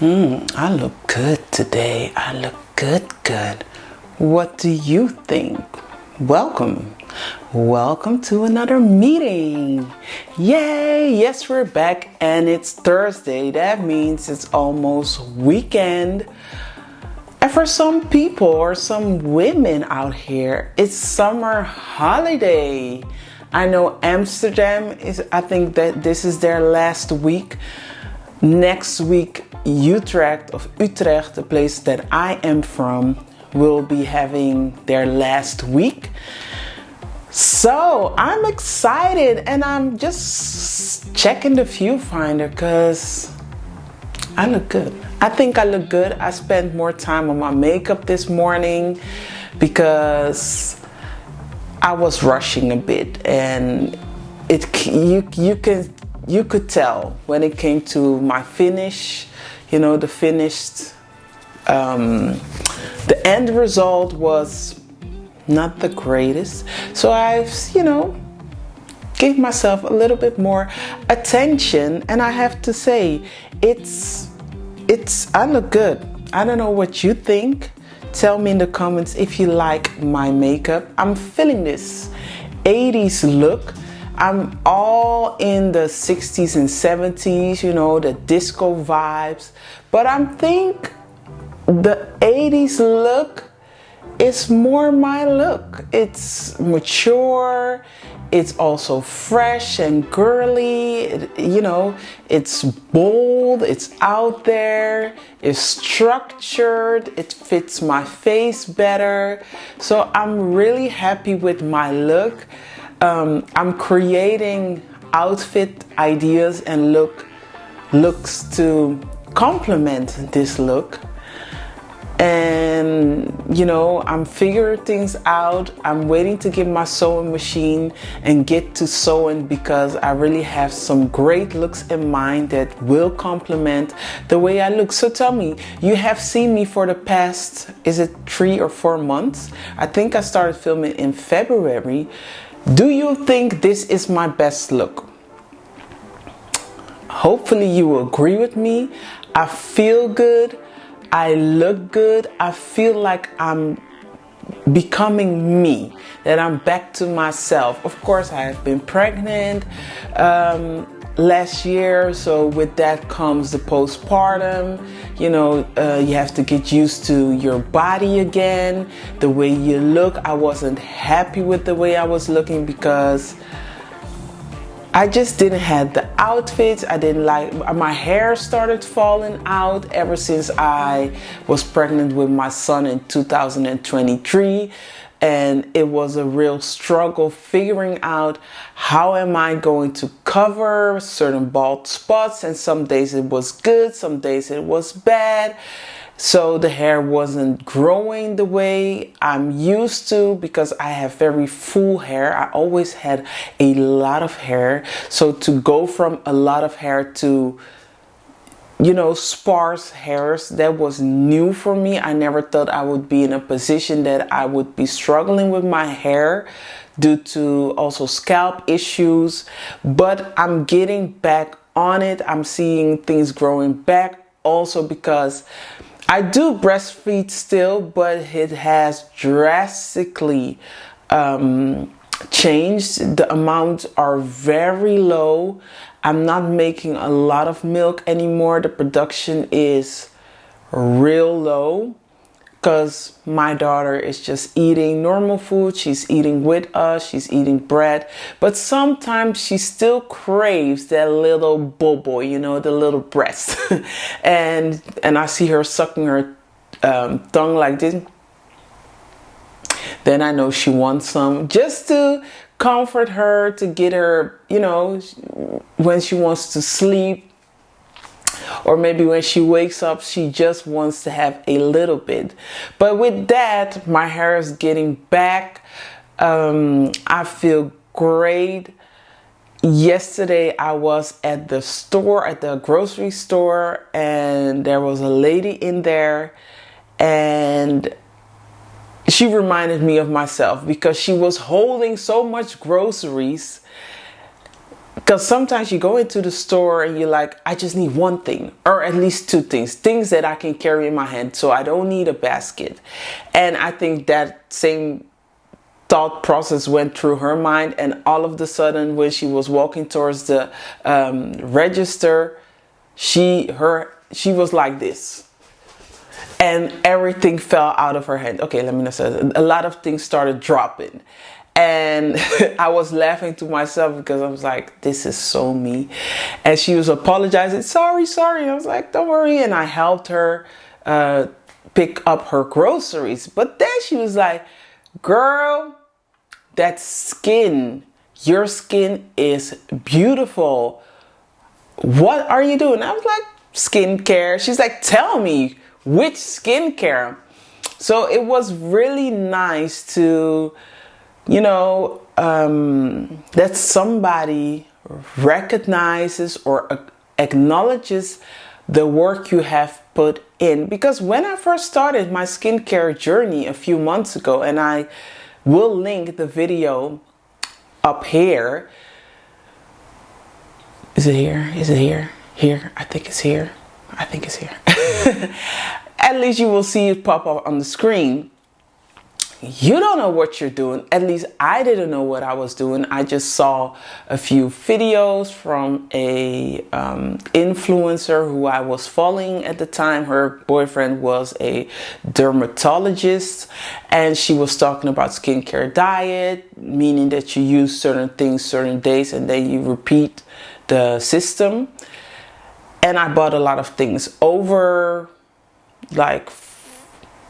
I look good today. I look good. What do you think? Welcome. Welcome to another meeting. Yay! Yes, we're back and it's Thursday. That means it's almost weekend. And for some people or some women out here, it's summer holiday. I know Amsterdam I think that this is their last week. Next week, Utrecht, the place that I am from, will be having their last week. So I'm excited and I'm just checking the viewfinder because I look good. I think I look good. I spent more time on my makeup this morning because I was rushing a bit, and you could tell when it came to my finish. The finished, the end result was not the greatest. So I've, gave myself a little bit more attention, and I have to say, I look good. I don't know what you think. Tell me in the comments if you like my makeup. I'm feeling this 80s look. I'm all in the 60s and 70s, the disco vibes. But I think the 80s look is more my look. It's mature. It's also fresh and girly. It's bold. It's out there. It's structured. It fits my face better. So I'm really happy with my look. I'm creating outfit ideas and looks to complement this look. And I'm figuring things out. I'm waiting to get my sewing machine and get to sewing because I really have some great looks in mind that will complement the way I look. So tell me, you have seen me for the past, is it 3 or 4 months? I think I started filming in February. Do you think this is my best look? Hopefully you will agree with me. I feel good. I look good. I feel like I'm becoming me, that I'm back to myself. Of course, I have been pregnant last year, so with that comes the postpartum. You have to get used to your body again, the way you look. I wasn't happy with the way I was looking because I just didn't have the outfits. I didn't like, my hair started falling out ever since I was pregnant with my son in 2023. And it was a real struggle figuring out how am I going to cover certain bald spots. And some days it was good, some days it was bad. So the hair wasn't growing the way I'm used to because I have very full hair. I always had a lot of hair. So to go from a lot of hair to, sparse hairs, that was new for me. I never thought I would be in a position that I would be struggling with my hair due to also scalp issues. But I'm getting back on it. I'm seeing things growing back also because I do breastfeed still, but it has drastically changed. The amounts are very low. I'm not making a lot of milk anymore. The production is real low because my daughter is just eating normal food. She's eating with us. She's eating bread. But sometimes she still craves that little bobo, the little breast. and I see her sucking her tongue like this. Then I know she wants some, just to comfort her, to get her, when she wants to sleep. Or maybe when she wakes up, she just wants to have a little bit. But with that, my hair is getting back. I feel great. Yesterday, I was at the store, at the grocery store, and there was a lady in there, and she reminded me of myself because she was holding so much groceries because sometimes you go into the store and you're like, I just need one thing, or at least two things that I can carry in my hand, so I don't need a basket. And I think that same thought process went through her mind, and all of a sudden when she was walking towards the register, she was like this, and everything fell out of her hand. Okay, let me not say that. A lot of things started dropping. And I was laughing to myself because I was like, this is so me. And she was apologizing, sorry. And I was like, don't worry. And I helped her pick up her groceries. But then she was like, girl, that skin, your skin is beautiful. What are you doing? I was like, skincare. She's like, tell me, which skincare? So it was really nice to, that somebody recognizes or acknowledges the work you have put in. Because when I first started my skincare journey a few months ago, and I will link the video up here. Is it here? Here? I think it's here. At least you will see it pop up on the screen. You don't know what you're doing. At least I didn't know what I was doing. I just saw a few videos from a influencer who I was following at the time. Her boyfriend was a dermatologist, and she was talking about skincare diet, meaning that you use certain things certain days and then you repeat the system. And I bought a lot of things over, like,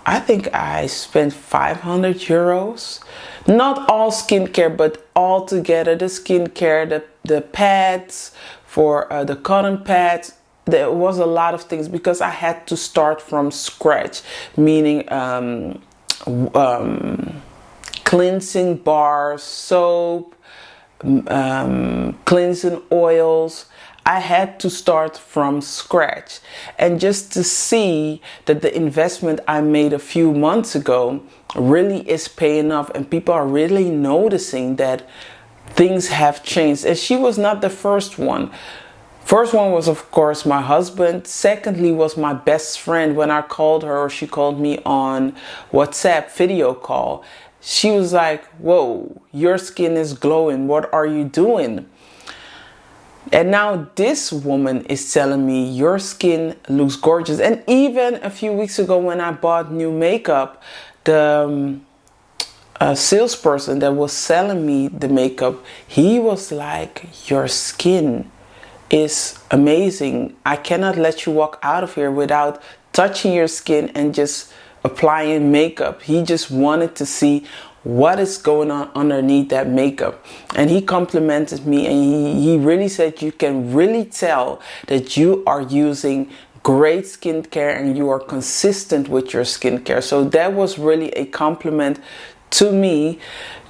I think I spent 500 euros. Not all skincare, but all together. The skincare, the pads, for the cotton pads. There was a lot of things because I had to start from scratch. Meaning cleansing bars, soap, cleansing oils. I had to start from scratch, and just to see that the investment I made a few months ago really is paying off, and people are really noticing that things have changed. And she was not the first one. First one was, of course, my husband. Secondly was my best friend. When I called her, or she called me on WhatsApp video call, she was like, whoa, your skin is glowing. What are you doing? And now this woman is telling me your skin looks gorgeous. And even a few weeks ago when I bought new makeup, the salesperson that was selling me the makeup, he was like, your skin is amazing. I cannot let you walk out of here without touching your skin and just applying makeup. He just wanted to see what is going on underneath that makeup. And he complimented me, and he really said you can really tell that you are using great skincare and you are consistent with your skincare. So that was really a compliment to me,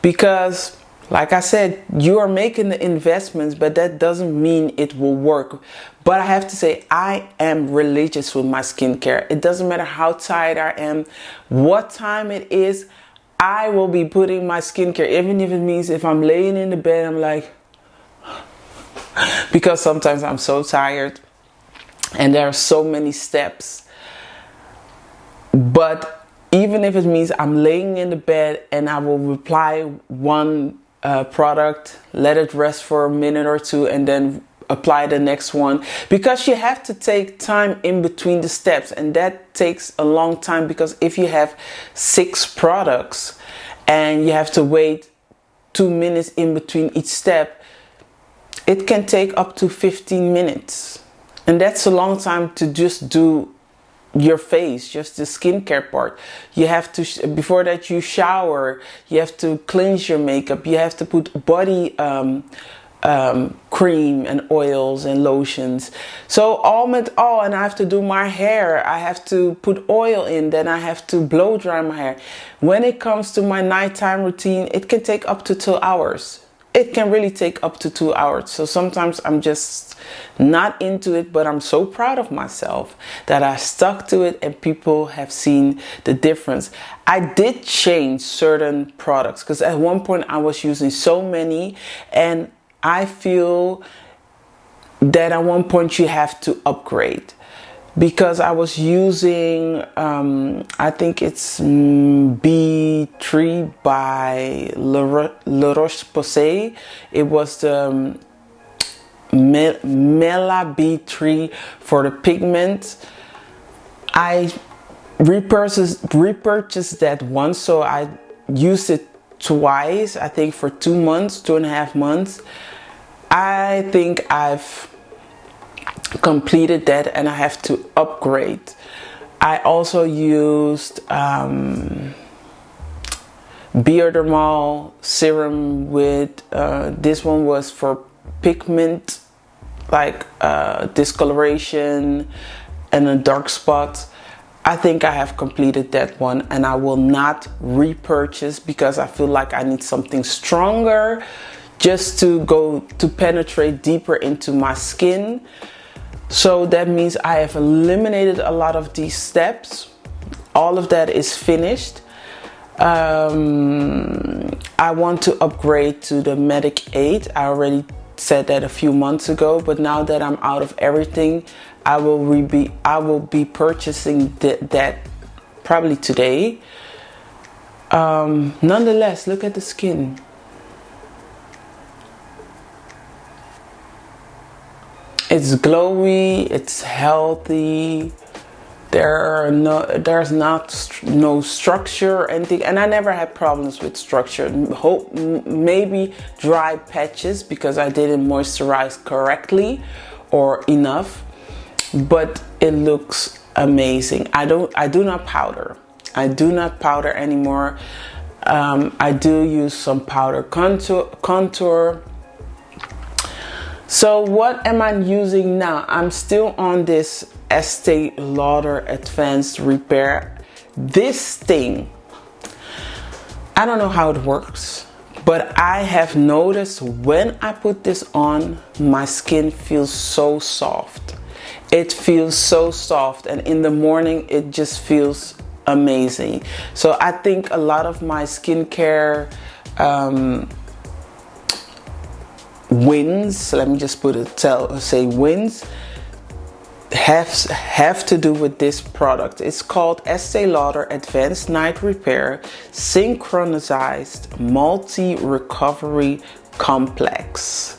because like I said, you are making the investments, but that doesn't mean it will work. But I have to say, I am religious with my skincare. It doesn't matter how tired I am, what time it is, I will be putting my skincare, even if it means if I'm laying in the bed, I'm like, because sometimes I'm so tired and there are so many steps. But even if it means I'm laying in the bed and I will apply one product, let it rest for a minute or two, and then apply the next one, because you have to take time in between the steps, and that takes a long time. Because if you have 6 products and you have to wait 2 minutes in between each step, it can take up to 15 minutes, and that's a long time to just do your face, just the skincare part. You have to, before that you shower, you have to cleanse your makeup, you have to put body cream and oils and lotions. So all with all, and I have to do my hair, I have to put oil in, then I have to blow dry my hair. When it comes to my nighttime routine, it can take up to 2 hours. It can really take up to 2 hours. So sometimes I'm just not into it, but I'm so proud of myself that I stuck to it and people have seen the difference. I did change certain products because at one point I was using so many, and I feel that at one point you have to upgrade, because I was using I think it's B3 by La Roche-Posay. It was the Mela B3 for the pigment. I repurchased that once, so I used it twice, I think for 2 months, 2.5 months. I think I've completed that and I have to upgrade. I also used Biodermal serum with this one was for pigment, like discoloration and a dark spot. I think I have completed that one, and I will not repurchase because I feel like I need something stronger just to go to penetrate deeper into my skin. So that means I have eliminated a lot of these steps. All of that is finished. I want to upgrade to the Medic 8. I already said that a few months ago, but now that I'm out of everything, I will be purchasing that probably today. Nonetheless, look at the skin. It's glowy, it's healthy. There's no structure or anything, and I never had problems with structure. Maybe dry patches because I didn't moisturize correctly or enough, but it looks amazing. I do not powder. I do not powder anymore. I do use some powder contour. So what am I using now? I'm still on this Estee Lauder Advanced Repair. This thing, I don't know how it works, but I have noticed when I put this on, my skin feels so soft. It feels so soft, and in the morning it just feels amazing. So I think a lot of my skincare wins, let me just say wins, have to do with this product. It's called Estee Lauder Advanced Night Repair Synchronized Multi-Recovery Complex.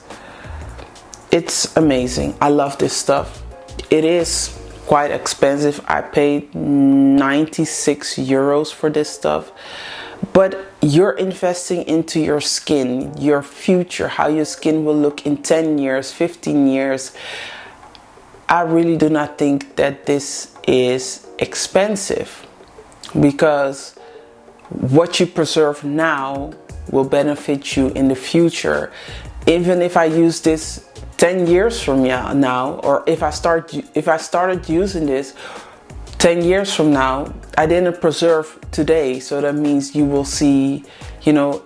It's amazing. I love this stuff. It is quite expensive. I paid 96 euros for this stuff. But you're investing into your skin, your future, how your skin will look in 10 years, 15 years. I really do not think that this is expensive, because what you preserve now will benefit you in the future. Even if I use this 10 years from now, or if I started using this 10 years from now, I didn't preserve today, so that means you will see,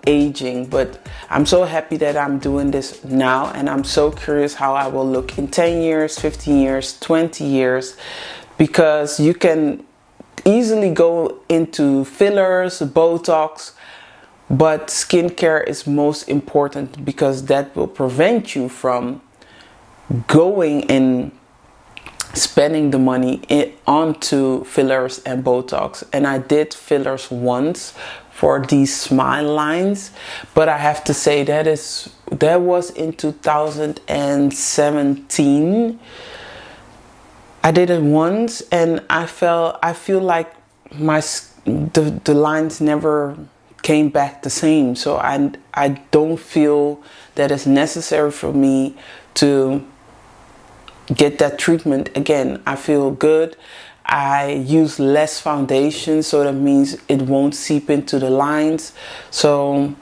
aging. But I'm so happy that I'm doing this now, and I'm so curious how I will look in 10 years, 15 years, 20 years, because you can easily go into fillers, Botox, but skincare is most important, because that will prevent you from going and spending the money onto fillers and Botox. And I did fillers once for these smile lines, but I have to say that was in 2017. I did it once, and I feel like the lines never came back the same. So I don't feel that it's necessary for me to get that treatment again. I feel good. I use less foundation, so that means it won't seep into the lines. So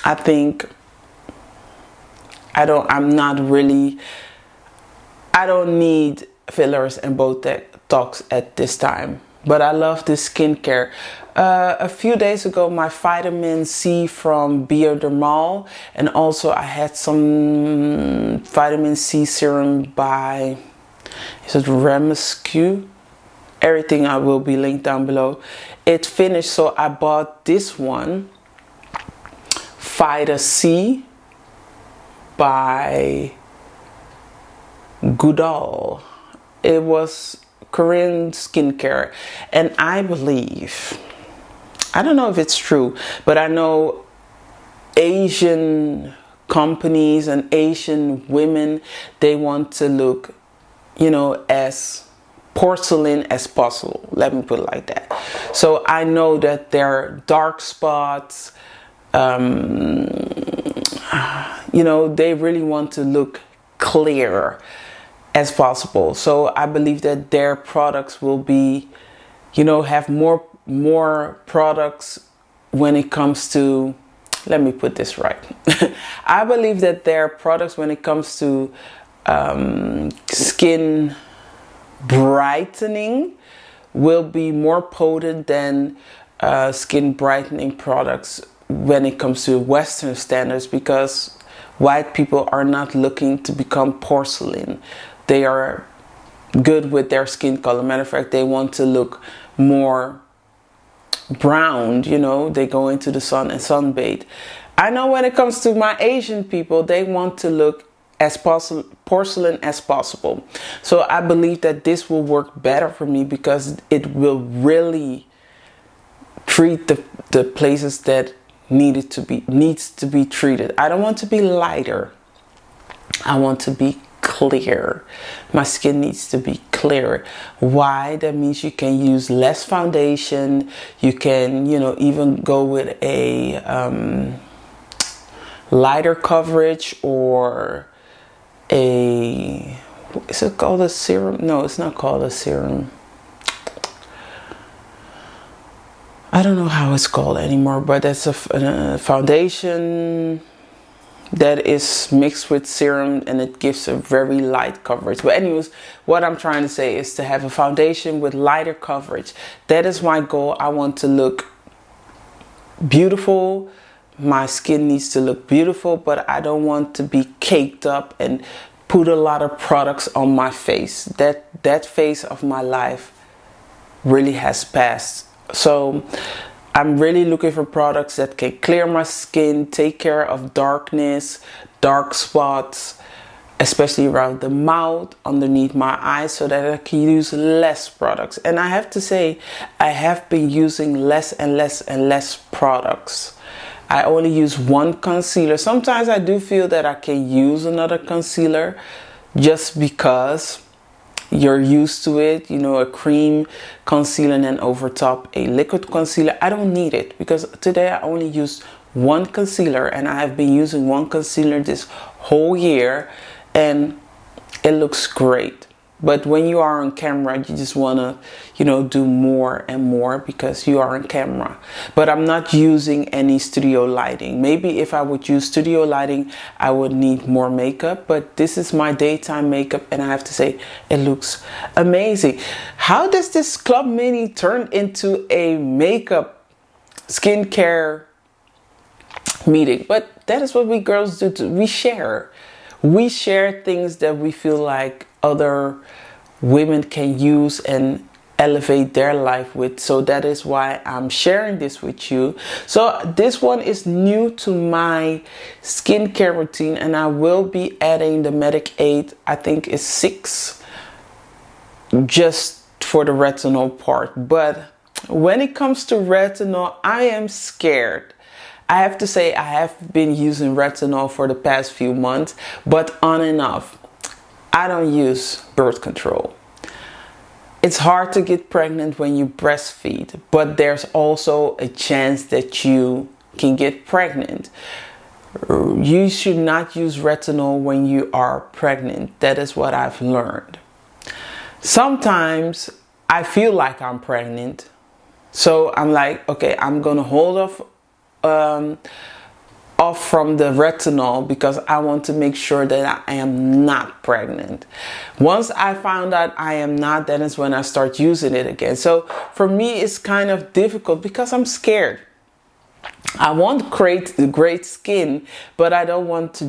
I think I don't need fillers and Botox at this time. But I love this skincare. A few days ago, my vitamin C from Biodermal, and also I had some vitamin C serum by, is it Remescue? Everything will be linked down below. It finished, so I bought this one, Vita C. by Goodall. It was Korean skincare, and I believe, I don't know if it's true, but I know Asian companies and Asian women, they want to look, as porcelain as possible. Let me put it like that. So I know that their dark spots, they really want to look clear as possible. So I believe that their products will be, have more products when it comes to, let me put this right. I believe that their products when it comes to skin brightening will be more potent than skin brightening products when it comes to Western standards, because white people are not looking to become porcelain. They are good with their skin color. Matter of fact, they want to look more brown, they go into the sun and sunbathe. I know when it comes to my Asian people, they want to look as porcelain as possible. So I believe that this will work better for me, because it will really treat the places that needs to be treated. I don't want to be lighter. I want to be clear. My skin needs to be clear. Why? That means you can use less foundation. You can, even go with a lighter coverage, or is it called a serum? No, it's not called a serum. I don't know how it's called anymore, but that's a foundation that is mixed with serum, and it gives a very light coverage. But anyways, what I'm trying to say is to have a foundation with lighter coverage. That is my goal. I want to look beautiful. My skin needs to look beautiful, but I don't want to be caked up and put a lot of products on my face. That phase of my life really has passed. So I'm really looking for products that can clear my skin, take care of darkness, dark spots, especially around the mouth, underneath my eyes, so that I can use less products. And I have to say, I have been using less and less and less products. I only use one concealer. Sometimes I do feel that I can use another concealer, just because you're used to it, a cream concealer and then over top a liquid concealer. I don't need it, because today I only use one concealer, and I have been using one concealer this whole year, and it looks great. But when you are on camera, you just want to, do more and more, because you are on camera. But I'm not using any studio lighting. Maybe if I would use studio lighting, I would need more makeup. But this is my daytime makeup, and I have to say, it looks amazing. How does this Club Mini turn into a makeup skincare meeting? But that is what we girls do too. We share. We share things that we feel like other women can use and elevate their life with. So that is why I'm sharing this with you. So this one is new to my skincare routine, and I will be adding the Medic 8. I think it's 6, just for the retinol part. But when it comes to retinol, I am scared. I have to say, I have been using retinol for the past few months, but on and off. I don't use birth control. It's hard to get pregnant when you breastfeed, but there's also a chance that you can get pregnant. You should not use retinol when you are pregnant. That is what I've learned. Sometimes I feel like I'm pregnant, so I'm like, okay, I'm gonna hold off from the retinol, because I want to make sure that I am not pregnant. Once I found out I am not, then is when I start using it again. So for me, it's kind of difficult, because I'm scared. I want great skin, but I don't want to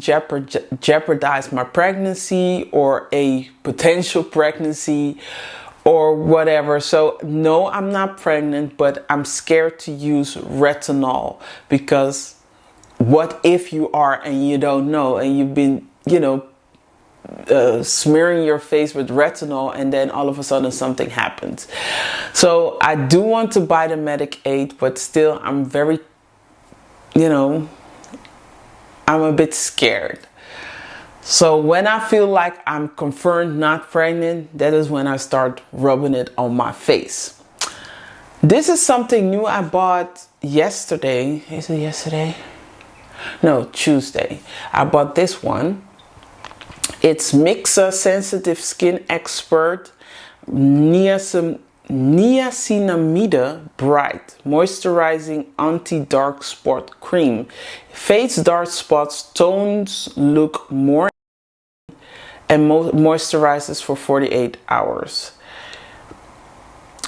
jeopardize my pregnancy or a potential pregnancy or whatever. So no, I'm not pregnant, but I'm scared to use retinol, because what if you are and you don't know, and you've been, smearing your face with retinol, and then all of a sudden something happens. So I do want to buy the Medic 8, but still I'm very, I'm a bit scared. So when I feel like I'm confirmed not pregnant, that is when I start rubbing it on my face. This is something new I bought yesterday. Is it yesterday? No, Tuesday. I bought this one. It's Mixa Sensitive Skin Expert Niacinamide Bright Moisturizing Anti-Dark Spot Cream. Fades dark spots, tones look more, and moisturizes for 48 hours.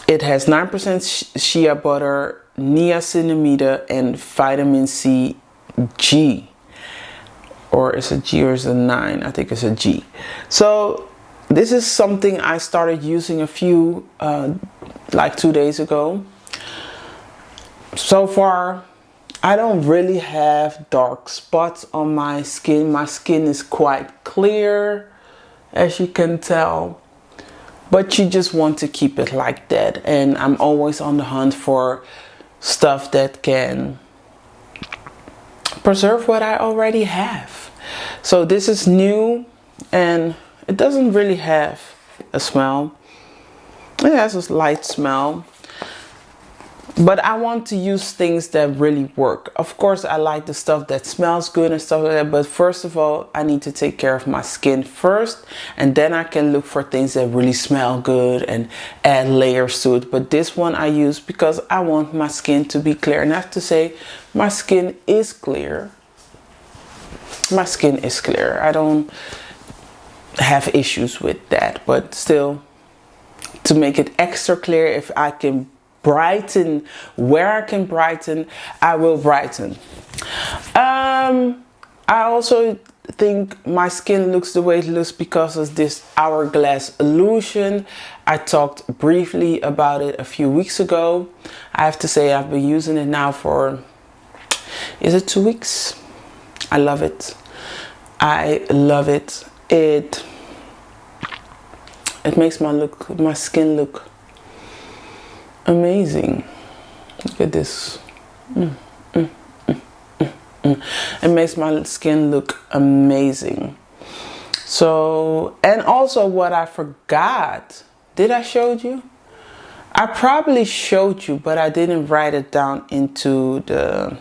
It has 9% shea butter, niacinamide, and vitamin C G. Or is it G or is it 9? I think it's a G. So this is something I started using like 2 days ago. So far, I don't really have dark spots on my skin. My skin is quite clear, as you can tell. But you just want to keep it like that. And I'm always on the hunt for stuff that can preserve what I already have. So this is new, and it doesn't really have a smell. It has a light smell, but I want to use things that really work. Of course, I like the stuff that smells good and stuff like that, but first of all, I need to take care of my skin first, and then I can look for things that really smell good and add layers to it. But this one I use because I want my skin to be clear. And I have to say, my skin is clear. My skin is clear. I don't have issues with that, but still, to make it extra clear, if I can brighten where I can brighten, I will brighten. I also think my skin looks the way it looks because of this hourglass illusion. I talked briefly about it a few weeks ago. I have to say I've been using it now for, is it 2 weeks? I love it. I love it. It makes my skin look amazing. Look at this. It makes my skin look amazing. So, and also what I forgot, did I show you? I probably showed you, but I didn't write it down into the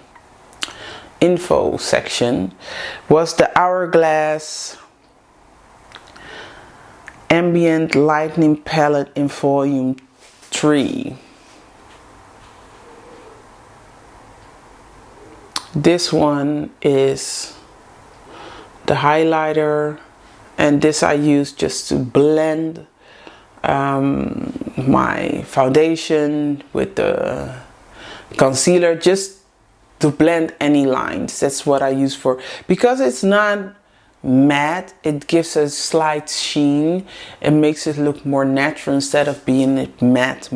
info section, was the Hourglass Ambient Lightning Palette in volume 3. This one is the highlighter, and this I use just to blend my foundation with the concealer, just to blend any lines. That's what I use for, because it's not matte, it gives a slight sheen. It makes it look more natural instead of being matte.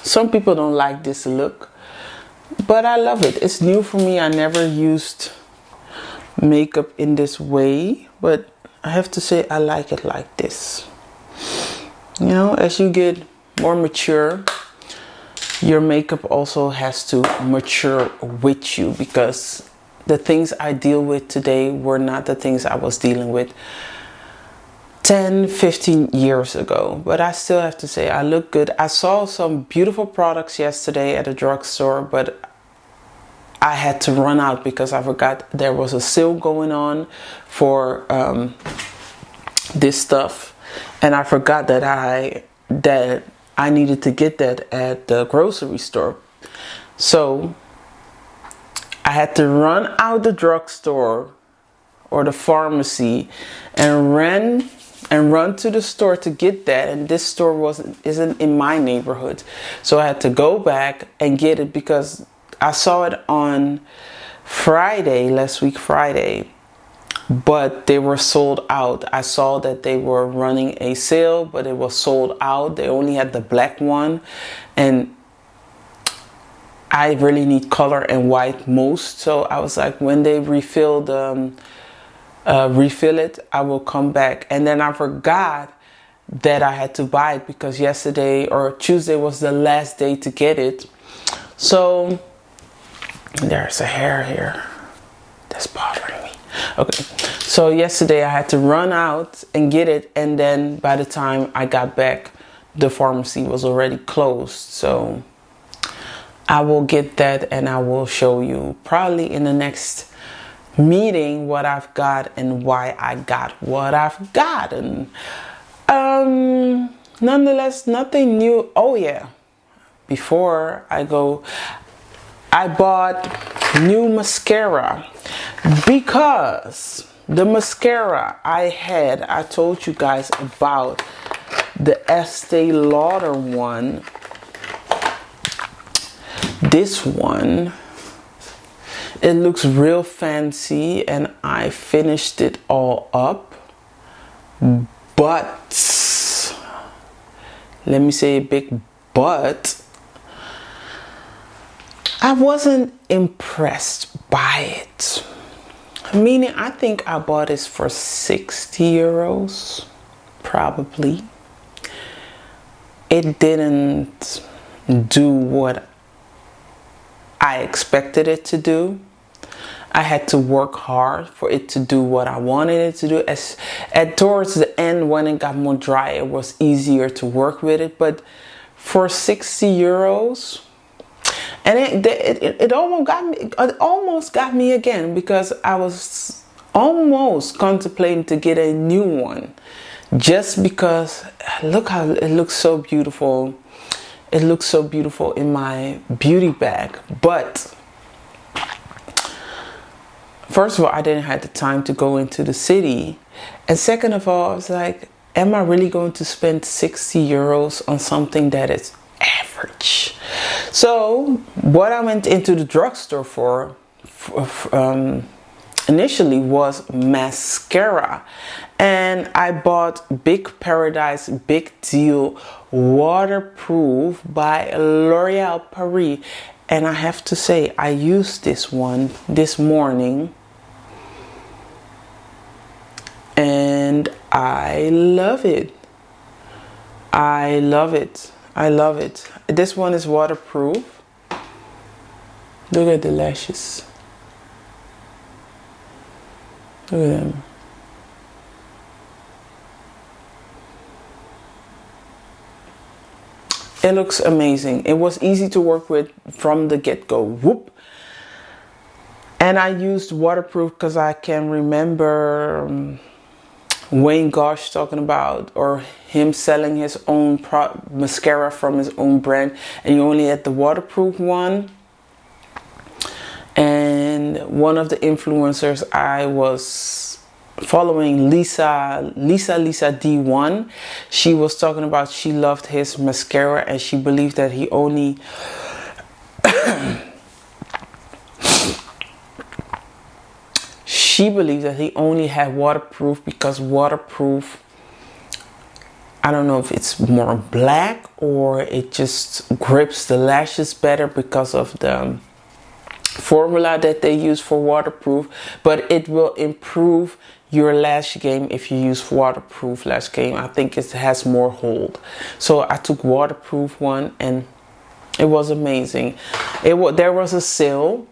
Some people don't like this look, but I love it. It's new for me. I never used makeup in this way, but I have to say I like it like this. You know, as you get more mature, your makeup also has to mature with you, because the things I deal with today were not the things I was dealing with 10-15 years ago. But I still have to say I look good. I saw some beautiful products yesterday at a drugstore, but I had to run out because I forgot there was a sale going on for this stuff, and I forgot that I needed to get that at the grocery store. So I had to run out the drugstore or the pharmacy and run to the store to get that, and this store isn't in my neighborhood. So I had to go back and get it because I saw it on Friday, last week Friday, but they were sold out. I saw that they were running a sale, but it was sold out. They only had the black one, and I really need color and white most. So I was like, when they refill it, I will come back. And then I forgot that I had to buy it because yesterday or Tuesday was the last day to get it. So there's a hair here that's bothering me. Okay, so yesterday I had to run out and get it, and then by the time I got back, the pharmacy was already closed. So I will get that and I will show you probably in the next meeting what I've got and why I got what I've gotten. Nonetheless, nothing new. Oh yeah, before I go, I bought new mascara because the mascara I told you guys about the Estee Lauder one. This one, it looks real fancy and I finished it all up, but let me say a big but. I wasn't impressed by it. Meaning, I think I bought this for 60 euros, probably. It didn't do what I expected it to do. I had to work hard for it to do what I wanted it to do. Towards the end, when it got more dry, it was easier to work with it. But for 60 euros, and it almost got me again, because I was almost contemplating to get a new one, just because look how it looks so beautiful. It looks so beautiful in my beauty bag. But first of all, I didn't have the time to go into the city, and second of all, I was like, am I really going to spend 60 euros on something that is average? So what I went into the drugstore for initially was mascara, and I bought Big Paradise Big Deal Waterproof by L'Oreal Paris, and I have to say I used this one this morning and I love it. I love it. I love it. This one is waterproof. Look at the lashes. Look at them. It looks amazing. It was easy to work with from the get-go. Whoop. And I used waterproof because I can remember Wayne Gosh talking about, or him selling his own mascara from his own brand, and you only had the waterproof one. And one of the influencers I was following, Lisa D1, she was talking about she loved his mascara and she believed that he only she believed that he only had waterproof because waterproof, I don't know if it's more black or it just grips the lashes better because of the formula that they use for waterproof, but it will improve your lash game if you use waterproof lash game. I think it has more hold. So I took waterproof one and it was amazing. There was a sale.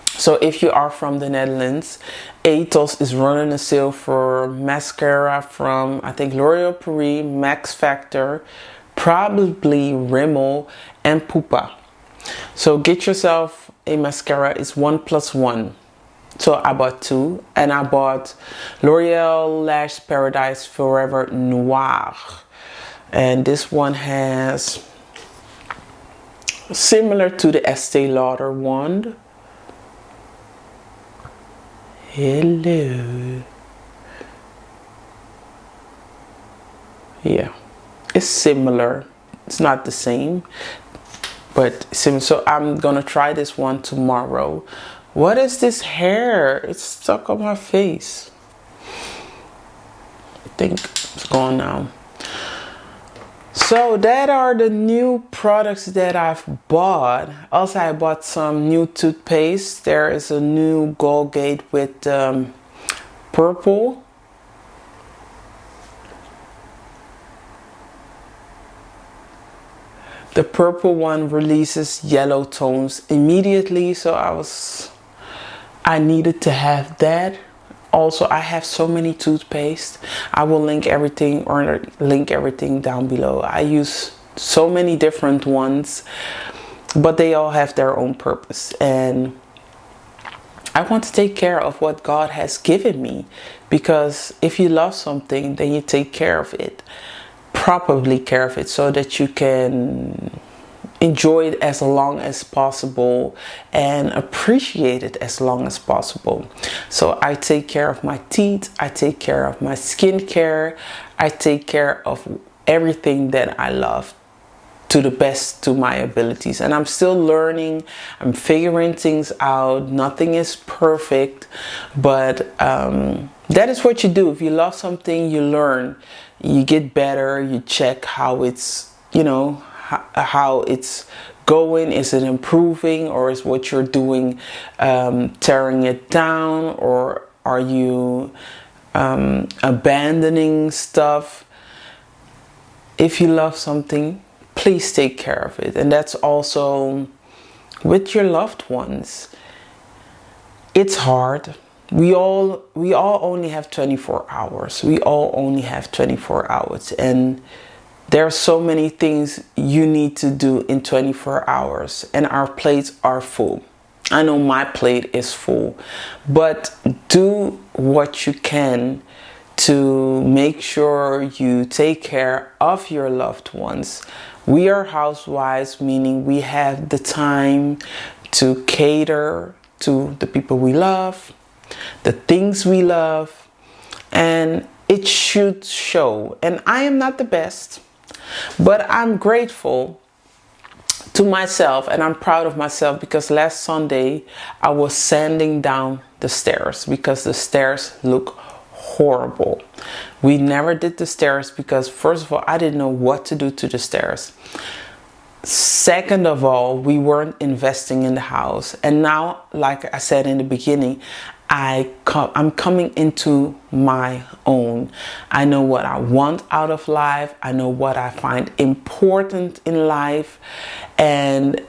So if you are from the Netherlands, Ethos is running a sale for mascara from, I think, L'Oreal Paris, Max Factor, probably Rimmel, and Pupa. So get yourself a mascara. It's 1 + 1. So I bought 2, and I bought L'Oreal Lash Paradise Forever Noir. And this one has, similar to the Estee Lauder one. Hello. Yeah, it's similar. It's not the same, but similar. So I'm gonna try this one tomorrow. What is this hair? It's stuck on my face. I think it's gone now. So that are the new products that I've bought. Also, I bought some new toothpaste. There is a new Colgate with purple. The purple one releases yellow tones immediately, so I needed to have that. Also, I have so many toothpaste. I will link everything down below. I use so many different ones, but they all have their own purpose. And I want to take care of what God has given me, because if you love something, then you take care of it. Properly care of it, so that you can enjoy it as long as possible and appreciate it as long as possible. So I take care of my teeth, I take care of my skincare, I take care of everything that I love to the best to my abilities. And I'm still learning, I'm figuring things out. Nothing is perfect, but that is what you do. If you love something, you learn, you get better, you check how it's, how it's going. Is it improving, or is what you're doing tearing it down, or are you abandoning stuff? If you love something, please take care of it. And that's also with your loved ones. It's hard. We all only have 24 hours. We all only have 24 hours. And there are so many things you need to do in 24 hours. And our plates are full. I know my plate is full. But do what you can to make sure you take care of your loved ones. We are housewives, meaning we have the time to cater to the people we love, the things we love, and it should show. And I am not the best, but I'm grateful to myself, and I'm proud of myself, because last Sunday I was sanding down the stairs because the stairs look horrible. We never did the stairs because, first of all, I didn't know what to do to the stairs. Second of all, we weren't investing in the house. And now, like I said in the beginning, I'm coming into my own. I know what I want out of life. I know what I find important in life. And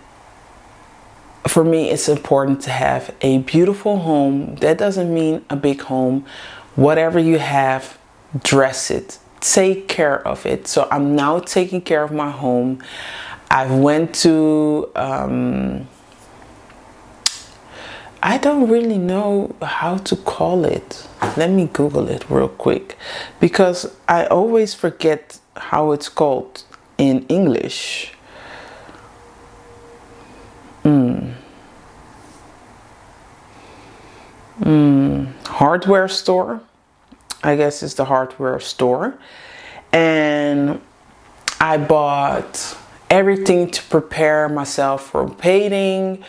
for me, it's important to have a beautiful home. That doesn't mean a big home. Whatever you have, dress it. Take care of it. So I'm now taking care of my home. I went to, I don't really know how to call it. Let me Google it real quick, because I always forget how it's called in English. Hardware store. I guess it's the hardware store. And I bought everything to prepare myself for painting.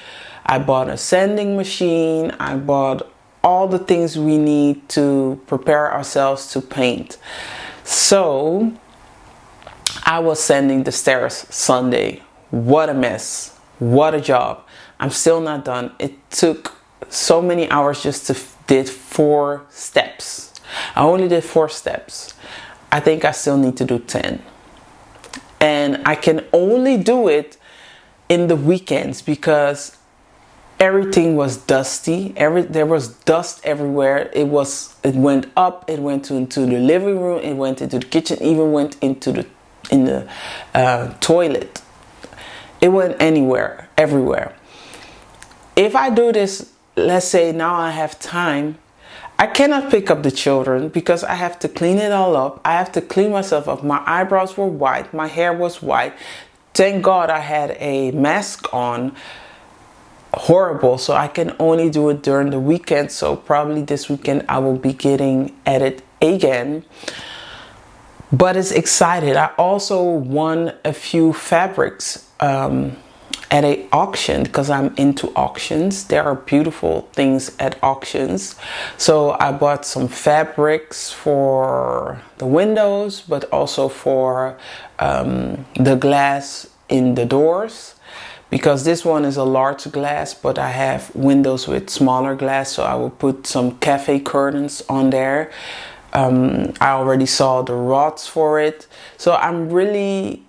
I bought a sanding machine. I bought all the things we need to prepare ourselves to paint. So I was sanding the stairs Sunday. What a mess. What a job. I'm still not done. It took so many hours just to did 4 steps. I only did 4 steps. I think I still need to do 10. And I can only do it in the weekends because everything was dusty. There was dust everywhere. It went up. It went into the living room. It went into the kitchen. Even went into the toilet. It went everywhere. If I do this, let's say now I have time, I cannot pick up the children because I have to clean it all up. I have to clean myself up. My eyebrows were white. My hair was white. Thank God I had a mask on. Horrible. So I can only do it during the weekend. So probably this weekend I will be getting at it again. But it's excited. I also won a few fabrics. at a auction, because I'm into auctions. There are beautiful things at auctions. So I bought some fabrics for the windows, but also for the glass in the doors, because this one is a large glass, but I have windows with smaller glass, so I will put some cafe curtains on there. I already saw the rods for it, so I'm really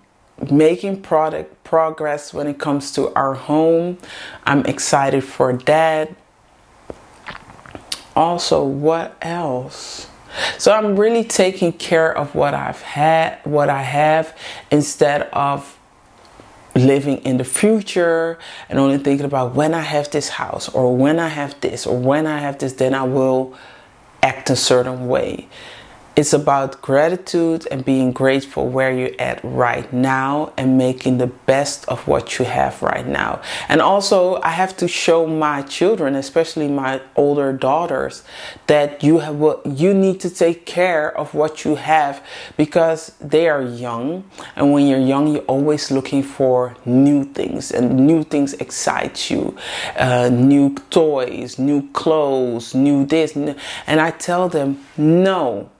making progress when it comes to our home. I'm excited for that. Also, what else? So I'm really taking care of what I have, instead of living in the future and only thinking about when I have this house, or when I have this, or when I have this, then I will act a certain way. It's about gratitude and being grateful where you're at right now, and making the best of what you have right now. And also, I have to show my children, especially my older daughters, that you need to take care of what you have, because they are young, and when you're young, you're always looking for new things, and new things excite you. New toys, new clothes, new this, and I tell them no.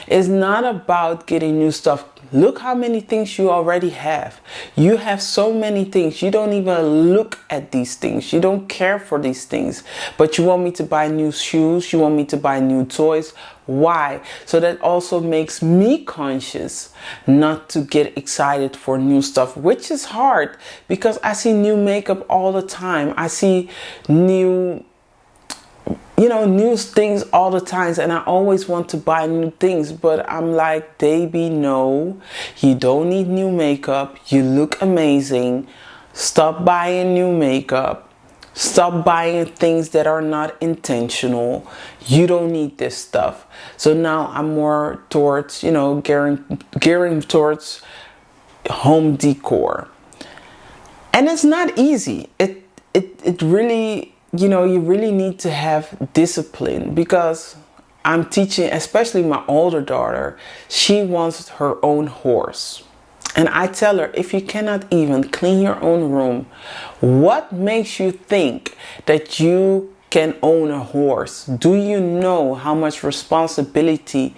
It's not about getting new stuff. Look how many things you already have. You have so many things. You don't even look at these things. You don't care for these things. But you want me to buy new shoes. You want me to buy new toys. Why? So that also makes me conscious not to get excited for new stuff, which is hard, because I see new makeup all the time. I see new things all the time, and I always want to buy new things, but I'm like, Debi, no, you don't need new makeup. You look amazing. Stop buying new makeup. Stop buying things that are not intentional. You don't need this stuff. So now I'm more towards, gearing towards home decor. And it's not easy. It really, you really need to have discipline, because I'm teaching, especially my older daughter, she wants her own horse. And I tell her, if you cannot even clean your own room, what makes you think that you can own a horse? Do you know how much responsibility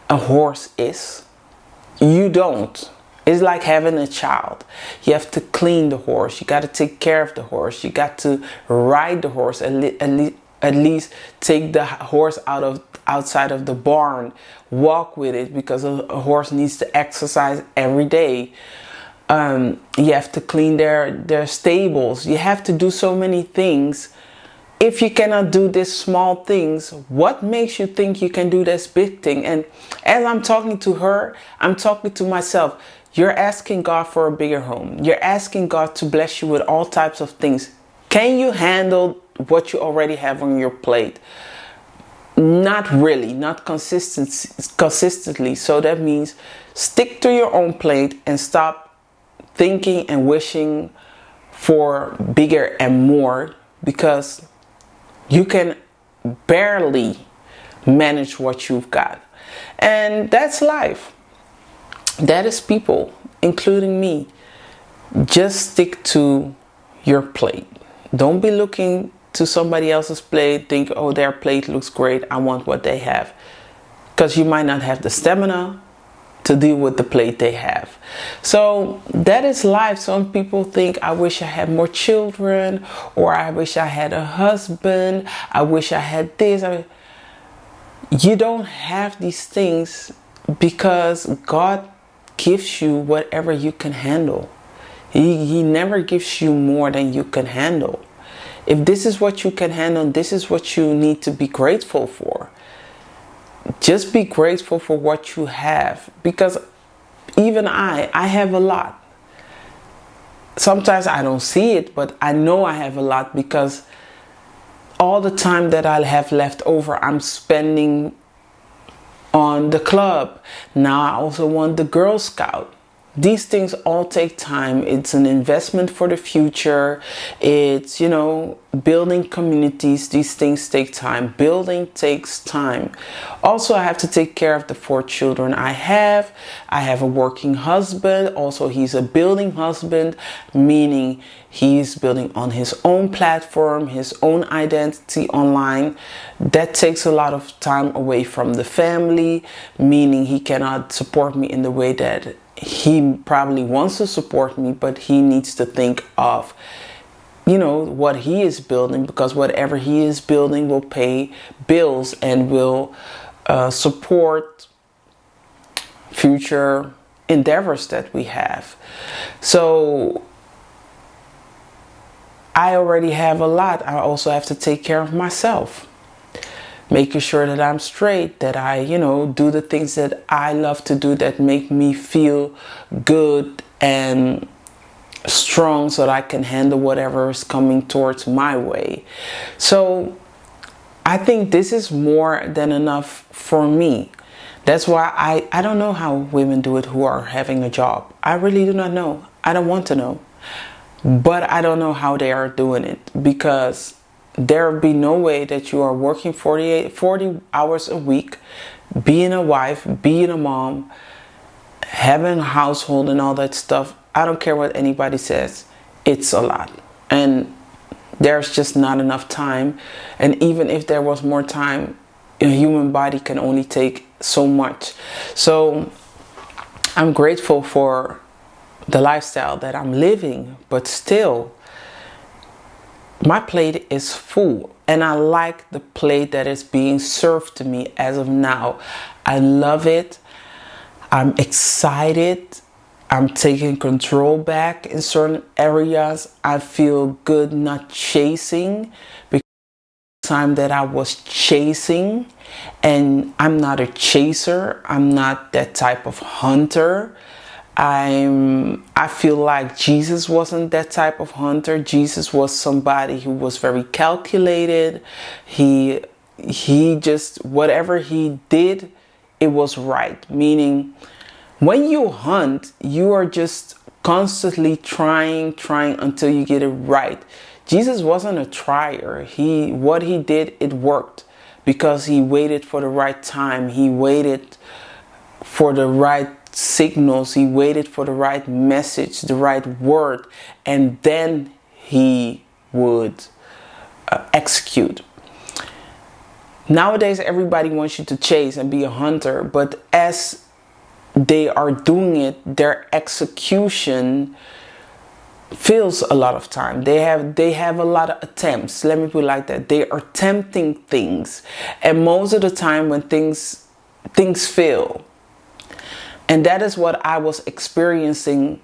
a horse is? You don't. It's like having a child. You have to clean the horse. You got to take care of the horse. You got to ride the horse. At least take the horse outside of the barn. Walk with it, because a horse needs to exercise every day. You have to clean their stables. You have to do so many things. If you cannot do these small things, what makes you think you can do this big thing? And as I'm talking to her, I'm talking to myself. You're asking God for a bigger home. You're asking God to bless you with all types of things. Can you handle what you already have on your plate? Not really, not consistently. So that means stick to your own plate and stop thinking and wishing for bigger and more, because you can barely manage what you've got. And that's life. That is people, including me. Just stick to your plate. Don't be looking to somebody else's plate, think, oh, their plate looks great, I want what they have. Because you might not have the stamina to deal with the plate they have. So that is life. Some people think, I wish I had more children, or I wish I had a husband, I wish I had this. You don't have these things because God gives you whatever you can handle. He never gives you more than you can handle. If this is what you can handle, this is what you need to be grateful for. Just be grateful for what you have, because even I have a lot. Sometimes I don't see it, but I know I have a lot, because all the time that I'll have left over, I'm spending on the club. Now I also want the Girl Scout. these things all take time. It's an investment for the future. It's, building communities. These things take time. Building takes time. Also, I have to take care of the 4 children I have. I have a working husband. Also, he's a building husband, meaning he's building on his own platform, his own identity online. That takes a lot of time away from the family, meaning he cannot support me in the way that he probably wants to support me, but he needs to think of, what he is building, because whatever he is building will pay bills and will support future endeavors that we have. So I already have a lot. I also have to take care of myself, making sure that I'm straight, that I, do the things that I love to do that make me feel good and strong, so that I can handle whatever is coming towards my way. So I think this is more than enough for me. That's why I don't know how women do it who are having a job. I really do not know. I don't want to know. But I don't know how they are doing it, because there will be no way that you are working 40 hours a week, being a wife, being a mom, having a household and all that stuff. I don't care what anybody says. It's a lot. And there's just not enough time. And even if there was more time, a human body can only take so much. So I'm grateful for the lifestyle that I'm living, but still my plate is full, and I like the plate that is being served to me as of now. I love it. I'm excited. I'm taking control back in certain areas. I feel good not chasing, because the time that I was chasing, and I'm not a chaser. I'm not that type of hunter. I feel like Jesus wasn't that type of hunter. Jesus was somebody who was very calculated. He just, whatever he did, it was right. Meaning, when you hunt, you are just constantly trying until you get it right. Jesus wasn't a trier. What he did, it worked, because he waited for the right time. He waited for the right signals. He waited for the right message, the right word, and then he would execute. Nowadays, everybody wants you to chase and be a hunter, but as they are doing it, their execution fails a lot of time. They have a lot of attempts. Let me put it like that. They are attempting things, and most of the time when things fail. And that is what I was experiencing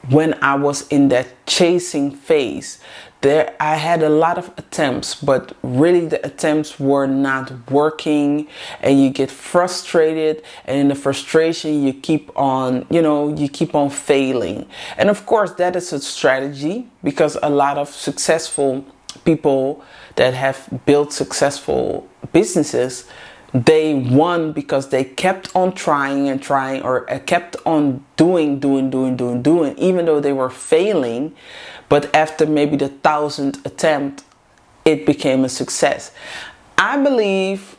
when I was in that chasing phase. There, I had a lot of attempts, but really the attempts were not working, and you get frustrated, and in the frustration you keep on, failing. And of course that is a strategy, because a lot of successful people that have built successful businesses, they won because they kept on trying, or kept on doing, even though they were failing. But after maybe the 1,000th attempt, it became a success. I believe,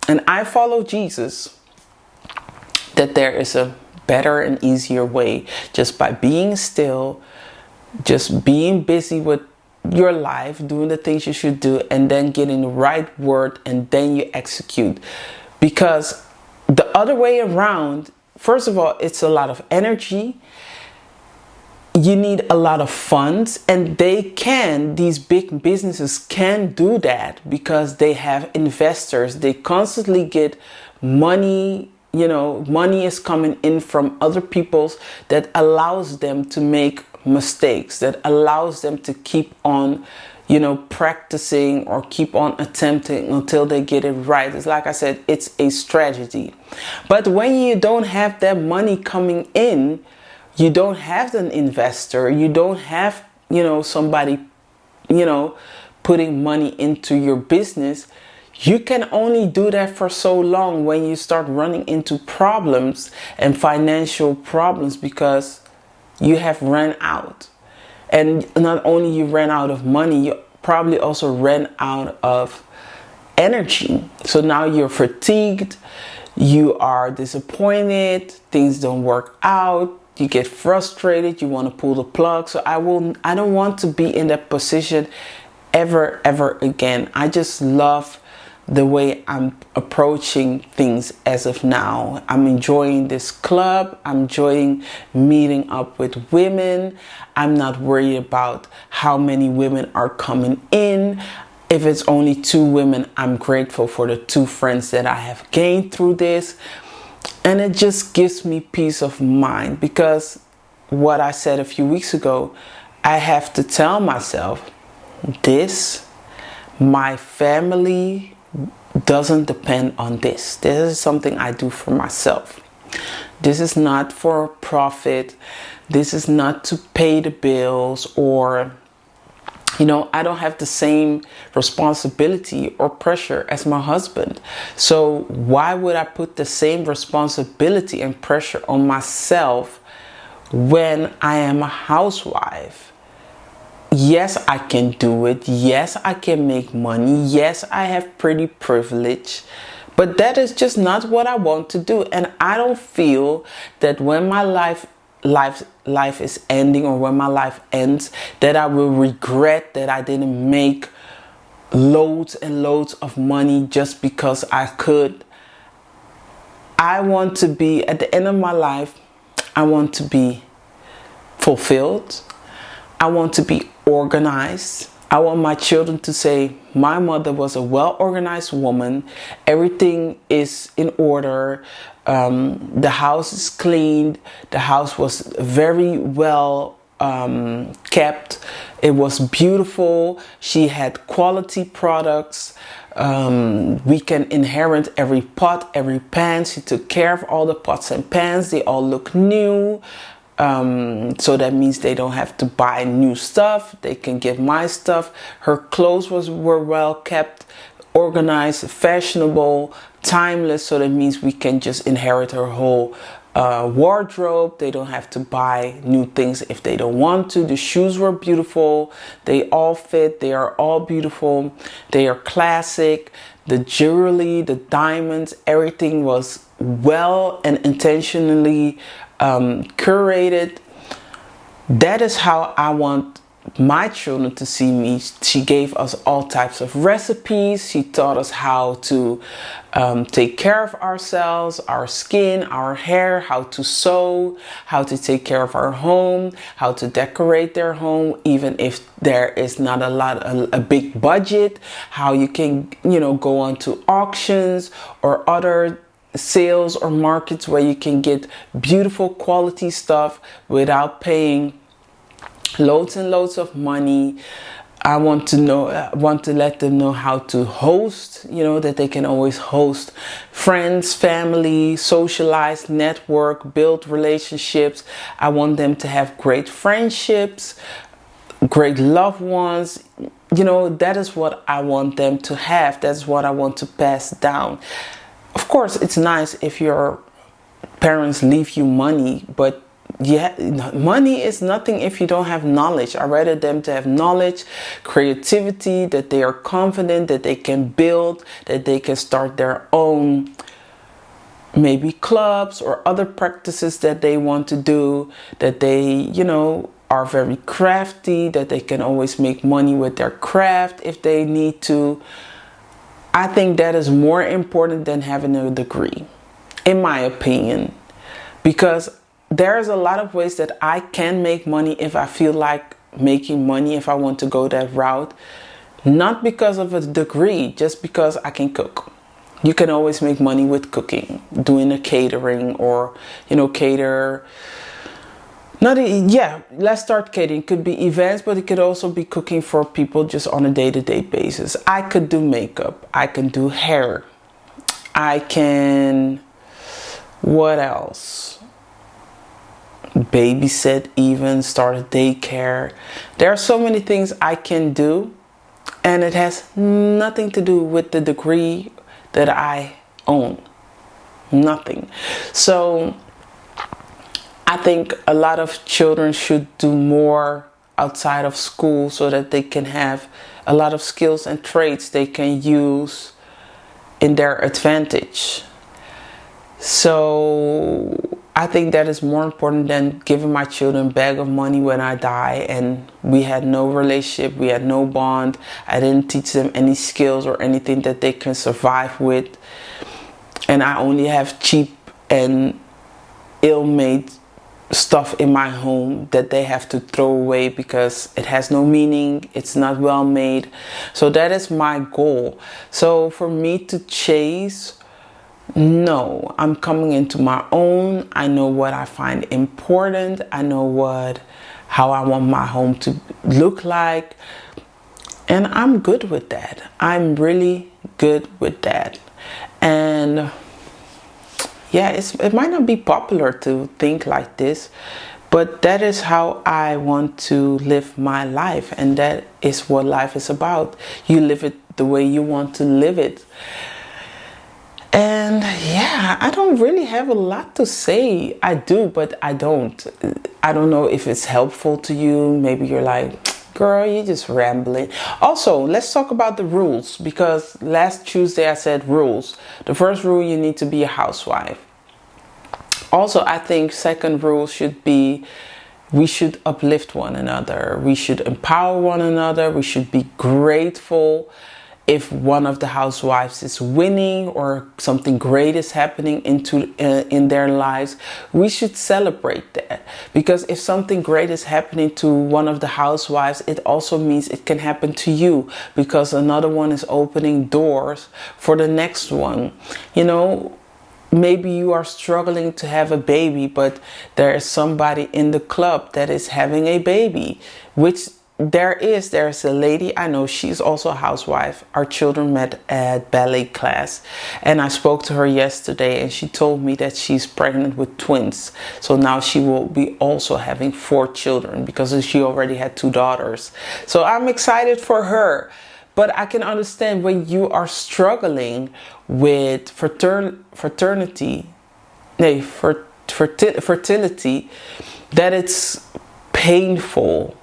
and I follow Jesus, that there is a better and easier way, just by being still, just being busy with your life, doing the things you should do, and then getting the right word, and then you execute. Because the other way around, first of all, it's a lot of energy. You need a lot of funds, and these big businesses can do that because they have investors. They constantly get money. Money is coming in from other people's, that allows them to make mistakes, that allows them to keep on, practicing or keep on attempting until they get it right. It's like I said, it's a strategy. But when you don't have that money coming in, you don't have an investor, you don't have, somebody, putting money into your business, You can only do that for so long when you start running into problems and financial problems, because you have ran out. And not only you ran out of money, you probably also ran out of energy. So now you're fatigued, you are disappointed, things don't work out, you get frustrated, you want to pull the plug. So I don't want to be in that position ever again. I just love the way I'm approaching things as of now. I'm enjoying this club. I'm enjoying meeting up with women. I'm not worried about how many women are coming in. If it's only 2 women, I'm grateful for the 2 friends that I have gained through this. And it just gives me peace of mind, because what I said a few weeks ago, I have to tell myself this, my family doesn't depend on this. This is something I do for myself. This is not for profit. This is not to pay the bills, or I don't have the same responsibility or pressure as my husband. So why would I put the same responsibility and pressure on myself when I am a housewife? Yes, I can do it. Yes, I can make money. Yes, I have pretty privilege. But that is just not what I want to do. And I don't feel that when my life is ending, or when my life ends, that I will regret that I didn't make loads and loads of money just because I could. I want to be, at the end of my life, I want to be fulfilled. I want to be organized. I want my children to say, my mother was a well-organized woman. Everything is in order. The house is cleaned. The house was very well kept. It was beautiful. She had quality products. We can inherit every pot, every pan. She took care of all the pots and pans. They all look new. So that means they don't have to buy new stuff. They can get my stuff. Her clothes were well kept, organized, fashionable, timeless. So that means we can just inherit her whole wardrobe. They don't have to buy new things if they don't want to. The shoes were beautiful. They all fit. They are all beautiful. They are classic. The jewelry, the diamonds, everything was well and intentionally curated. That is how I want my children to see me. She gave us all types of recipes. She taught us how to take care of ourselves, our skin, our hair, how to sew, how to take care of our home, how to decorate their home, even if there is not a big budget, how you can, go on to auctions or other sales or markets where you can get beautiful quality stuff without paying loads and loads of money. I want to let them know how to host, that they can always host friends, family, socialize, network, build relationships. I want them to have great friendships, great loved ones. That is what I want them to have. That's what I want to pass down. Of course, it's nice if your parents leave you money, but money is nothing if you don't have knowledge. I'd rather them to have knowledge, creativity, that they are confident, that they can build, that they can start their own maybe clubs or other practices that they want to do, that they, are very crafty, that they can always make money with their craft if they need to. I think that is more important than having a degree, in my opinion, because there's a lot of ways that I can make money if I feel like making money, if I want to go that route, not because of a degree, just because I can cook. You can always make money with cooking, doing a catering or, cater. Let's start catering. It could be events, but it could also be cooking for people just on a day-to-day basis. I could do makeup. I can do hair. I can, what else? Babysit, even start a daycare. There are so many things I can do. And it has nothing to do with the degree that I own. Nothing. So I think a lot of children should do more outside of school so that they can have a lot of skills and traits they can use in their advantage. So I think that is more important than giving my children a bag of money when I die and we had no relationship, we had no bond. I didn't teach them any skills or anything that they can survive with. And I only have cheap and ill-made stuff in my home that they have to throw away because it has no meaning, it's not well made. So that is my goal. So for me to chase, no, I'm coming into my own. I know what I find important. I know how I want my home to look like, and I'm good with that. I'm really good with that. And yeah, it might not be popular to think like this, but that is how I want to live my life, and that is what life is about. You live it the way you want to live it. And yeah, I don't really have a lot to say. I do, but I don't. I don't know if it's helpful to you. Maybe you're like, girl, you're just rambling. Also, let's talk about the rules, because last Tuesday I said rules. The first rule, you need to be a housewife. Also, I think second rule should be, we should uplift one another. We should empower one another. We should be grateful if one of the housewives is winning or something great is happening in their lives. We should celebrate that, because if something great is happening to one of the housewives, it also means it can happen to you, because another one is opening doors for the next one. You know, maybe you are struggling to have a baby, but there is somebody in the club that is having a baby, which there's a lady I know, she's also a housewife. Our children met at ballet class, and I spoke to her yesterday, and she told me that she's pregnant with twins. So now she will be also having 4 children, because she already had 2 daughters. So I'm excited for her. But I can understand when you are struggling with fertility, that it's painful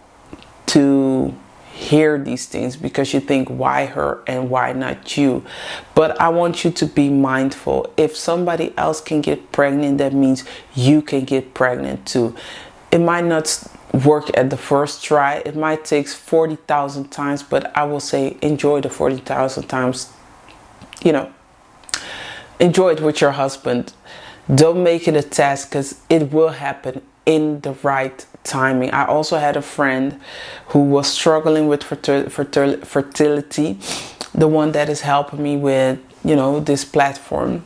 to hear these things, because you think, why her and why not you? But I want you to be mindful. If somebody else can get pregnant, that means you can get pregnant too. It might not work at the first try. It might take 40,000 times, but I will say enjoy the 40,000 times. You know, enjoy it with your husband. Don't make it a task, because it will happen in the right timing. I also had a friend who was struggling with fertility, the one that is helping me with, you know, this platform,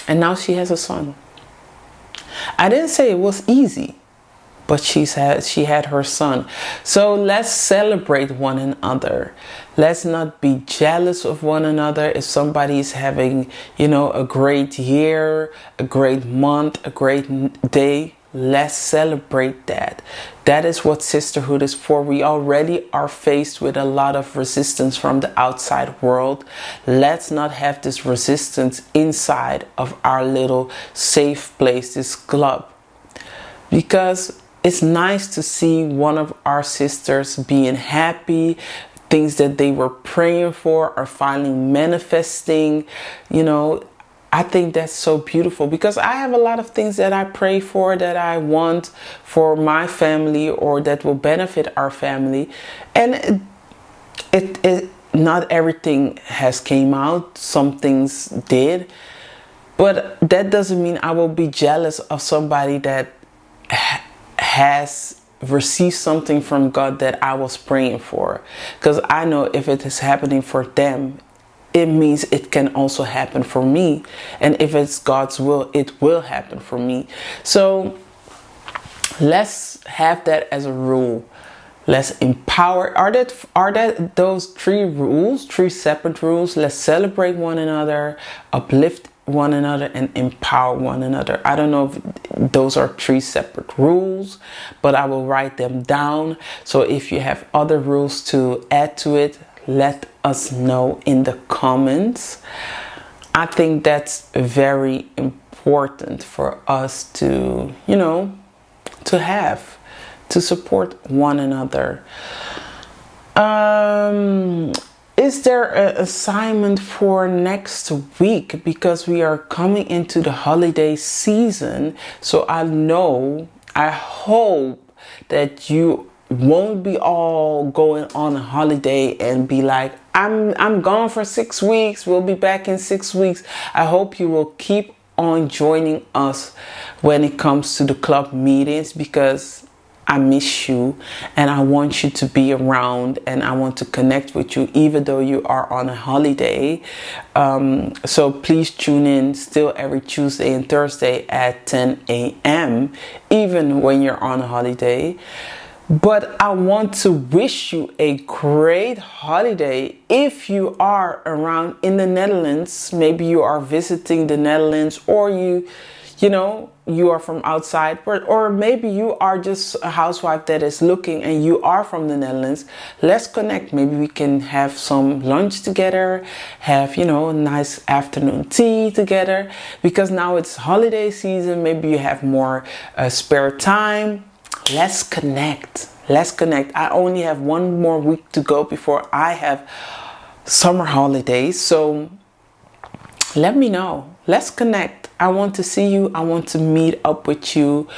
and now she has a son. I didn't say it was easy, but she had her son. So let's celebrate one another. Let's not be jealous of one another. If somebody is having, you know, a great year, a great month, a great day, let's celebrate that. That is what sisterhood is for. We already are faced with a lot of resistance from the outside world. Let's not have this resistance inside of our little safe place, this club. Because it's nice to see one of our sisters being happy. Things that they were praying for are finally manifesting. You know, I think that's so beautiful, because I have a lot of things that I pray for, that I want for my family, or that will benefit our family. And it not everything has came out. Some things did. But that doesn't mean I will be jealous of somebody that has received something from God that I was praying for. Because I know if it is happening for them, it means it can also happen for me. And if it's God's will, it will happen for me. So let's have that as a rule. Let's empower. Are that those 3 rules, 3 separate rules? Let's celebrate one another, uplift one another, and empower one another. I don't know if those are 3 separate rules, but I will write them down. So if you have other rules to add to it, let us know in the comments. I think that's very important for us to, to have, to support one another. Is there an assignment for next week? Because we are coming into the holiday season. So I hope that you won't be all going on a holiday and be like, I'm gone for 6 weeks. We'll be back in 6 weeks. I hope you will keep on joining us when it comes to the club meetings, because I miss you and I want you to be around and I want to connect with you even though you are on a holiday. So please tune in still every Tuesday and Thursday at 10 a.m. even when you're on a holiday. But I want to wish you a great holiday. If you are around in the Netherlands, maybe you are visiting the Netherlands, or you are from outside, or maybe you are just a housewife that is looking and you are from the Netherlands. Let's connect. Maybe we can have some lunch together, have, a nice afternoon tea together, because now it's holiday season. Maybe you have more spare time. Let's connect. I only have 1 more week to go before I have summer holidays. So let me know. Let's connect. I want to see you. I want to meet up with you.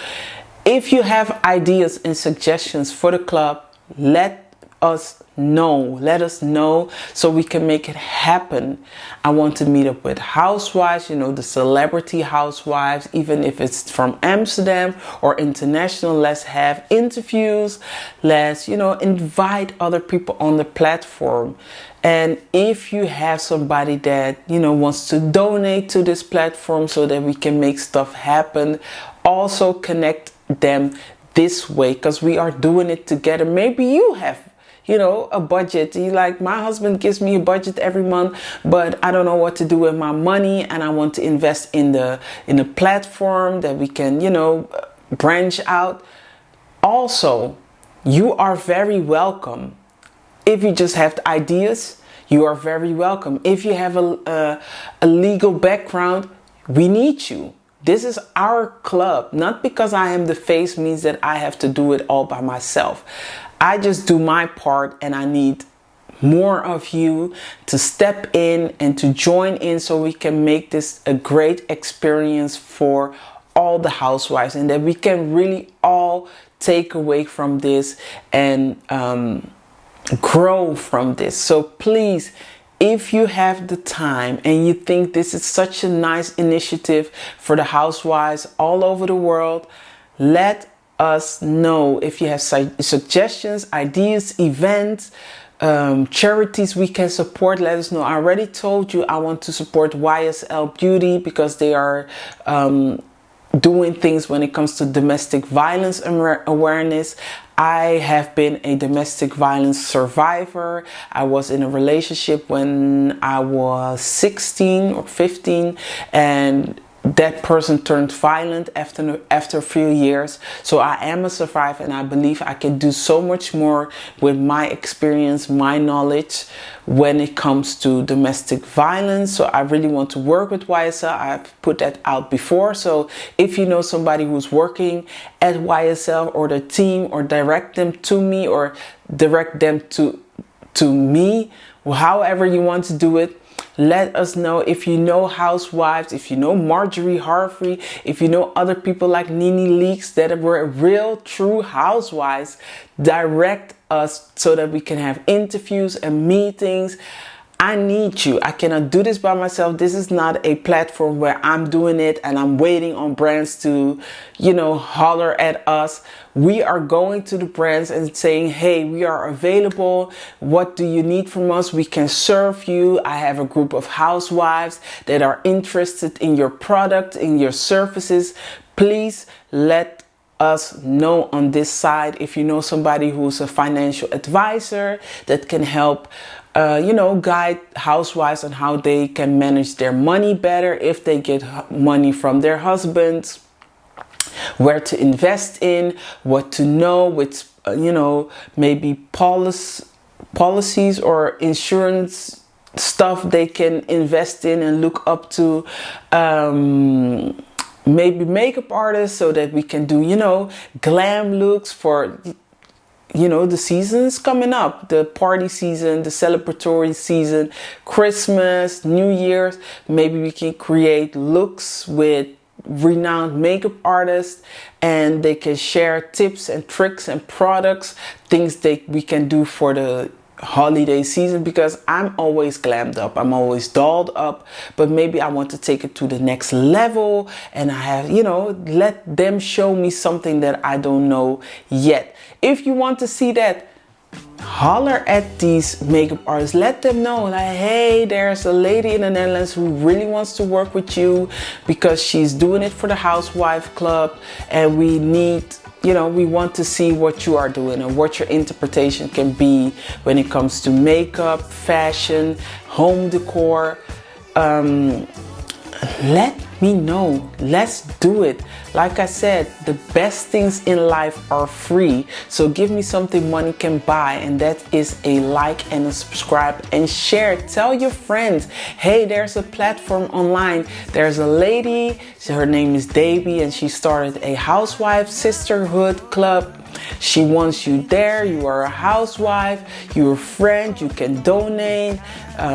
If you have ideas and suggestions for the club, let us know so we can make it happen. I want to meet up with housewives, the celebrity housewives, even if it's from Amsterdam or international. Let's have interviews. Let's, invite other people on the platform. And if you have somebody that, wants to donate to this platform so that we can make stuff happen, also connect them this way, because we are doing it together. Maybe you have a budget. You like, my husband gives me a budget every month, but I don't know what to do with my money, and I want to invest in a platform that we can, branch out. Also, you are very welcome. If you just have ideas, you are very welcome. If you have a legal background, we need you. This is our club. Not because I am the face means that I have to do it all by myself. I just do my part, and I need more of you to step in and to join in so we can make this a great experience for all the housewives, and that we can really all take away from this and grow from this. So please, if you have the time and you think this is such a nice initiative for the housewives all over the world, let us know. If you have suggestions, ideas, events, charities we can support, let us know. I already told you I want to support YSL Beauty because they are doing things when it comes to domestic violence awareness. I have been a domestic violence survivor. I was in a relationship when I was 16 or 15, and that person turned violent after a few years. So I am a survivor, and I believe I can do so much more with my experience, my knowledge when it comes to domestic violence. So I really want to work with YSL. I've put that out before. So if you know somebody who's working at YSL or the team, or direct them to me, or direct them to me, however you want to do it, let us know. If you know housewives, if you know Marjorie Harvey, if you know other people like Nene Leakes that were real, true housewives, direct us so that we can have interviews and meetings. I need you. I cannot do this by myself. This is not a platform where I'm doing it and I'm waiting on brands to, holler at us. We are going to the brands and saying, hey, we are available. What do you need from us? We can serve you. I have a group of housewives that are interested in your product, in your services. Please let us know on this side. If you know somebody who's a financial advisor that can help guide housewives on how they can manage their money better if they get money from their husbands, where to invest in, what to know, with maybe policies or insurance stuff they can invest in and look up to. Maybe makeup artists, so that we can do, you know, glam looks for, you know, the seasons coming up, the party season, the celebratory season, Christmas, New Year's. Maybe we can create looks with renowned makeup artists, and they can share tips and tricks and products, things that we can do for the holiday season, because I'm always glammed up, I'm always dolled up, but maybe I want to take it to the next level, and I have, you know, let them show me something that I don't know yet. If you want to see that, holler at these makeup artists, let them know, like, hey, there's a lady in the Netherlands who really wants to work with you, because she's doing it for the housewife club, and we need, you know, we want to see what you are doing and what your interpretation can be when it comes to makeup, fashion, home decor. Let me know. Let's do it. Like I said, the best things in life are free. So give me something money can buy, and that is a like and a subscribe and share. Tell your friends, hey, there's a platform online. There's a lady, her name is Debi, and she started a housewife sisterhood club. She wants you there. You are a housewife, you're a friend, you can donate,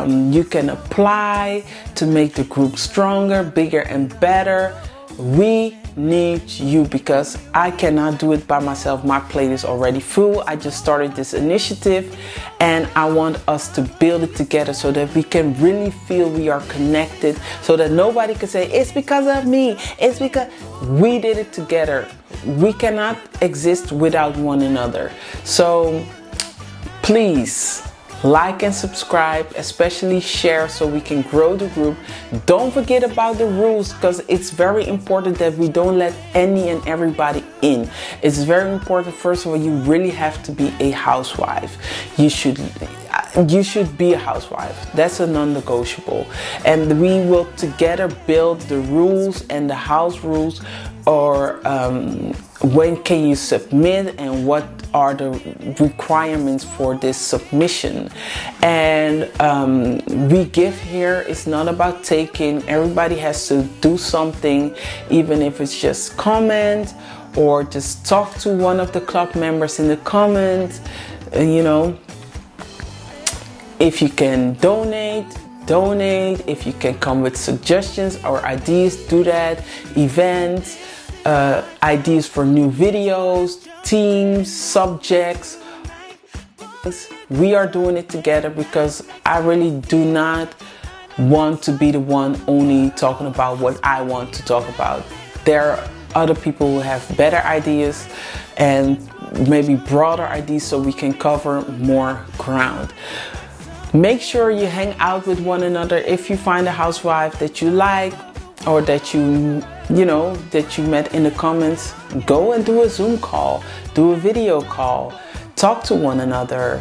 you can apply to make the group stronger, bigger and better. We need you, because I cannot do it by myself. My plate is already full. I just started this initiative, and I want us to build it together so that we can really feel we are connected, so that nobody can say it's because of me, it's because we did it together. We cannot exist without one another. So please like and subscribe, especially share, so we can grow the group. Don't forget about the rules, because it's very important that we don't let any and everybody in. It's very important. First of all, you really have to be a housewife. You should be a housewife. That's a non-negotiable. And we will together build the rules and the house rules, or when can you submit, and what are the requirements for this submission. And we give here, it's not about taking. Everybody has to do something, even if it's just comment or just talk to one of the club members in the comments. You know, if you can donate. If you can come with suggestions or ideas, do that. Events, ideas for new videos, themes, subjects. We are doing it together, because I really do not want to be the one only talking about what I want to talk about. There are other people who have better ideas and maybe broader ideas, so we can cover more ground. Make sure you hang out with one another. If you find a housewife that you like, or that you met in the comments, go and do a Zoom call, do a video call, talk to one another.